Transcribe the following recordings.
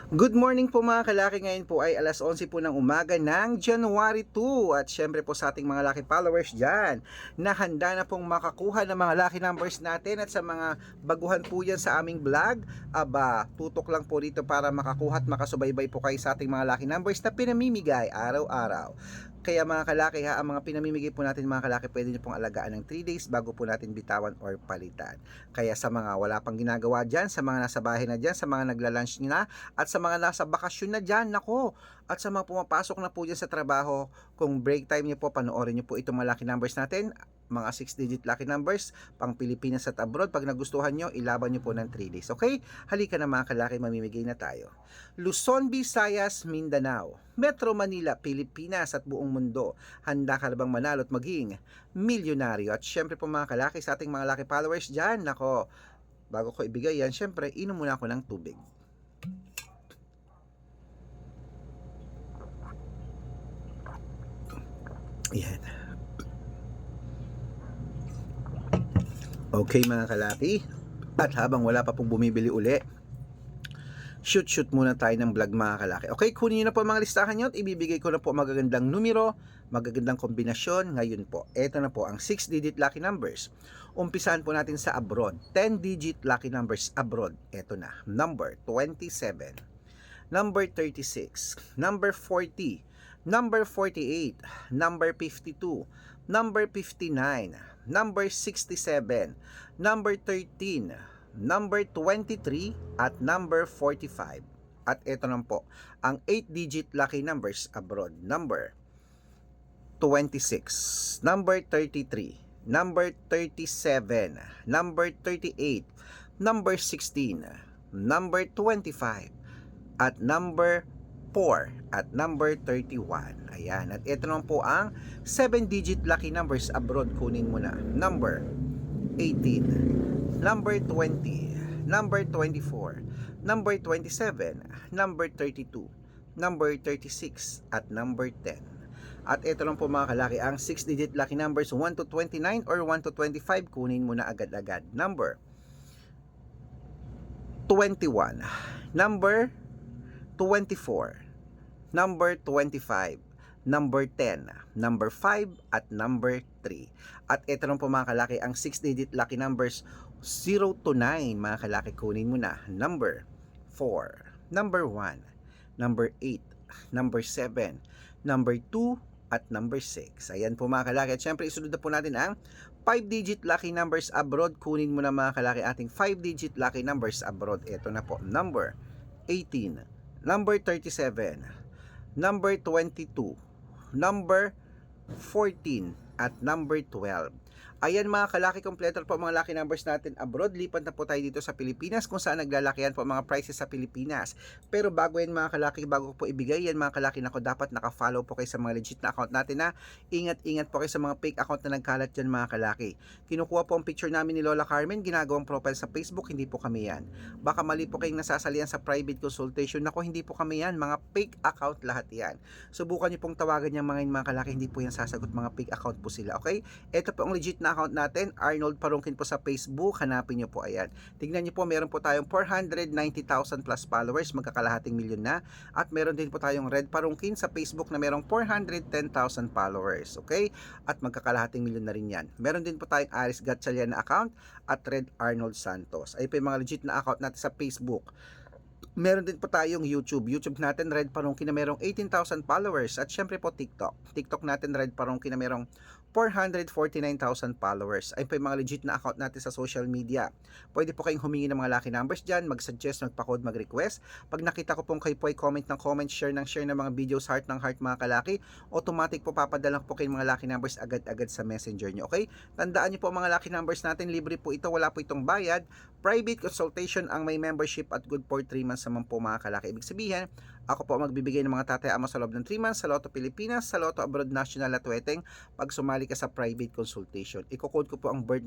Good morning po mga kalaki, ngayon po ay alas 11 po ng umaga ng January 2 at syempre po sa ating mga lucky followers dyan na handa na pong makakuha ng mga lucky numbers natin at sa mga baguhan po yan sa aming vlog, tutok lang po dito para makakuha at makasubaybay po kayo sa ating mga lucky numbers na pinamimigay araw-araw. Kaya mga kalaki ang mga pinamimigay po natin mga kalaki, pwede nyo pong alagaan ng 3 days bago po natin bitawan or palitan. Kaya sa mga wala pang ginagawa dyan, sa mga nasa bahay na dyan, sa mga nagla-lunch na, at sa mga nasa bakasyon na dyan, nako, at sa mga pumapasok na po dyan sa trabaho, kung break time nyo po, panoorin nyo po itong mga lucky numbers natin, mga 6-digit lucky numbers, pang Pilipinas at abroad. Pag nagustuhan nyo, ilaban nyo po ng 3 days, okay? Halika na mga kalaki, mamimigay na tayo. Luzon, Visayas, Mindanao, Metro Manila, Pilipinas at buong mundo, handa ka na bang manalo at maging milyonaryo? At syempre po mga kalaki, sa ating mga lucky followers dyan, nako, bago ko ibigay yan, syempre, inom muna ako ng tubig. Yan. Okay mga kalaki, at habang wala pa pong bumibili uli, shoot muna tayo ng vlog mga kalaki. Okay, kunin nyo na po mga listahan nyo at ibibigay ko na po magagandang numero, magagandang kombinasyon. Ngayon po, eto na po ang 6-digit lucky numbers. Umpisahan po natin sa abroad. 10-digit lucky numbers abroad. Eto na, number 27, number 36, number 40, number 48, number 52, number 59, number 67, number 13, number 23, at number 45. At ito lang po, ang 8-digit lucky numbers abroad. Number 26, number 33, number 37, number 38, number 16, number 25, at number 4, at number 31. Ayan, at ito naman po ang 7-digit lucky numbers abroad. Kunin mo na. Number 18, number 20, number 24, number 27, number 32, number 36, at number 10. At ito lang po mga kalaki, ang 6-digit lucky numbers 1 to 29 or 1 to 25. Kunin mo na agad-agad. Number 21, number 24, number 25, number 10, number 5, at number 3. At ito lang po mga kalaki, ang 6-digit lucky numbers 0 to 9. Mga kalaki, kunin mo na. Number 4, number 1, number 8, number 7, number 2, at number 6. Ayan po mga kalaki. At syempre isunod na po natin ang 5-digit lucky numbers abroad. Kunin mo na mga kalaki ating 5-digit lucky numbers abroad. Ito na po. Number 18, number 37, number 22, number 14, at number 12. Ayan mga kalaki, kompleto po mga lucky numbers natin abroad. Lipat na po tayo dito sa Pilipinas kung saan naglalakihan po mga prices sa Pilipinas. Pero bago yan mga kalaki, bago ko po ibigay yan mga kalaki, nako, dapat naka-follow po kayo sa mga legit na account natin na. Ingat-ingat po kayo sa mga fake account na nagkalat dyan mga kalaki. Kinukuha po ang picture namin ni Lola Carmen, ginagawang profile sa Facebook, hindi po kami yan. Baka mali po kayong nasasalihan sa private consultation. Nako, hindi po kami yan, mga fake account lahat yan. Subukan niyo pong tawagan yung mga kalaki, hindi po yan sasagot, mga fake account po sila. Okay, ito po ang legit na account natin, Arnold Parungkin po sa Facebook, hanapin nyo po. Ayan, tignan nyo po, meron po tayong 490,000 plus followers, magkakalahating milyon na. At meron din po tayong Red Parungkin sa Facebook na merong 410,000 followers. Okay, at magkakalahating milyon na rin yan. Meron din po tayong Aris Gatchalian na account at Red Arnold Santos. Ay po yung mga legit na account natin sa Facebook. Meron din po tayong YouTube natin, Red Parungkin, na merong 18,000 followers. At syempre po TikTok natin, Red Parungkin, na merong 449,000 followers. Ay po yung mga legit na account natin sa social media. Pwede po kayong humingi ng mga lucky numbers dyan, mag-suggest, magpa-code, mag-request. Pag nakita ko pong kayo po ay comment ng comment, share ng mga videos, heart ng heart mga kalaki, automatic po papadala po kayong mga lucky numbers agad-agad sa messenger nyo. Okay, tandaan nyo po mga lucky numbers natin, libre po ito, wala po itong bayad. Private consultation ang may membership at good for 3 months naman po mga kalaki. Ibig sabihin, ako po magbibigay ng mga tatay amo sa loob ng 3 months sa Lotto Pilipinas, sa Lotto Abroad National at Weteng pag sumali ka sa private consultation. Iko-code ko po ang birth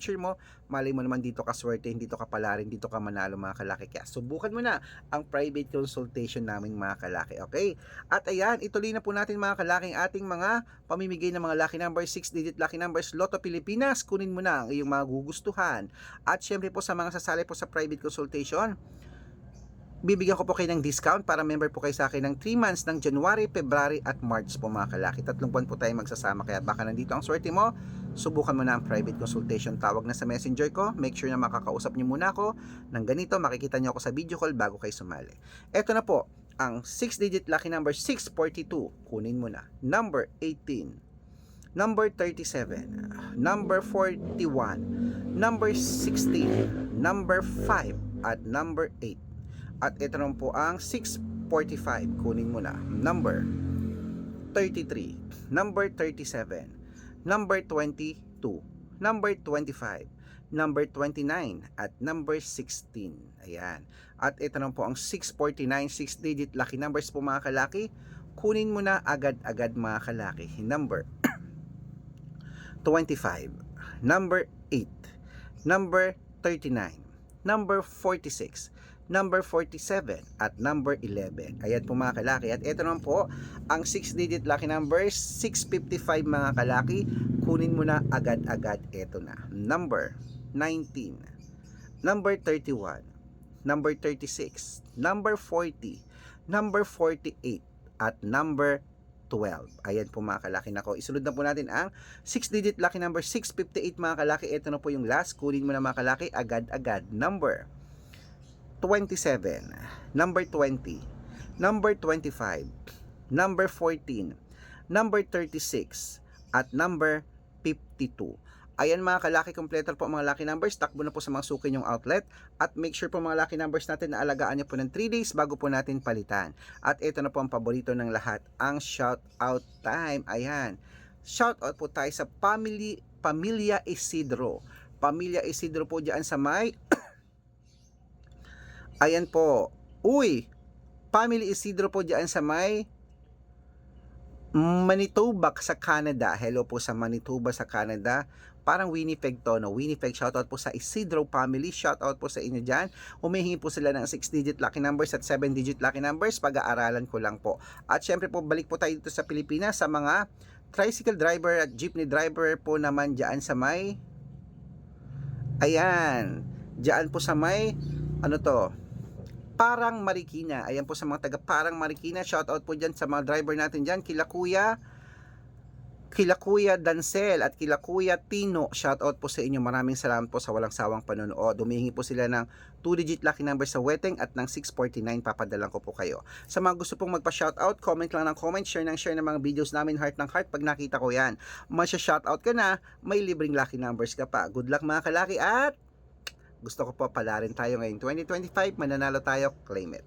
share mo. Malay mo naman dito ka swerte, dito ka pala rin, dito ka manalo mga kalaki. Kaya subukan mo na ang private consultation naming mga kalaki. Okay? At ayan, ituloy na po natin mga kalaki ang ating mga pamimigay ng mga lucky numbers, 6-digit lucky numbers, Lotto Pilipinas. Kunin mo na ang iyong mga gugustuhan. At syempre po sa mga sasali po sa private consultation, bibigyan ko po kayo ng discount para member po kayo sa akin ng 3 months ng January, February at March po mga kalaki. 3 buwan po tayo magsasama, kaya baka nandito ang swerte mo, subukan mo na ang private consultation. Tawag na sa messenger ko, make sure na makakausap nyo muna ako ng ganito, makikita nyo ako sa video call bago kayo sumali. Eto na po, ang 6-digit lucky number 642, kunin mo na. Number 18, number 37, number 41, number 16, number 5, at number 8. At ito naman po ang 645, kunin mo na. Number 33, number 37, number 22, number 25, number 29, at number 16. Ayan. At ito naman po ang 649, 6-digit lucky numbers po mga kalaki. Kunin mo na agad-agad mga kalaki. Number 25, number 8, number 39, number 46, number 47, at number 11. Ayan po mga kalaki. At ito naman po ang 6-digit lucky numbers 655 mga kalaki. Kunin mo na agad-agad. Ito na. Number 19, number 31, number 36, number 40, number 48, at number 12. Ayan po mga kalaki. Nako, isunod na po natin ang 6-digit lucky number 658 mga kalaki. Ito na po yung last. Kunin mo na mga kalaki agad-agad. Number 27, number 20, number 25, number 14, number 36, at number 52. Ayan mga kalaki, kompleto po mga lucky numbers. Takbo na po sa mga suki nyong outlet. At make sure po mga lucky numbers natin na alagaan nyo po ng 3 days bago po natin palitan. At ito na po ang paborito ng lahat, ang shout out time. Ayan, shout out po tayo sa Pamilya Isidro. Pamilya Isidro po dyan sa may ayan po. Uy, Family Isidro po dyan sa may Manitoba sa Canada. Hello po sa Manitoba sa Canada. Parang Winnipeg to, no? Winnipeg, shoutout po sa Isidro family. Shoutout po sa inyo dyan. Humihingi po sila ng 6-digit lucky numbers at 7-digit lucky numbers. Pag-aaralan ko lang po. At syempre po, balik po tayo dito sa Pilipinas sa mga tricycle driver at jeepney driver po naman dyan sa may ayan. Dyan po sa may ano to? Parang Marikina. Ayan po sa mga taga Parang Marikina. Shoutout po dyan sa mga driver natin dyan. Kila Kuya Dancel at kila Kuya Tino. Shoutout po sa inyo. Maraming salamat po sa walang sawang panonood. Humihingi po sila ng 2-digit lucky number sa Weteng at ng 649. Papadalan ko po kayo. Sa mga gusto pong magpa-shoutout, comment lang ng comment, share ng mga videos namin, heart ng heart. Pag nakita ko yan, masya-shoutout ka na, may libreng lucky numbers ka pa. Good luck mga kalaki at gusto ko po palarin tayo ngayong 2025, mananalo tayo, claim it.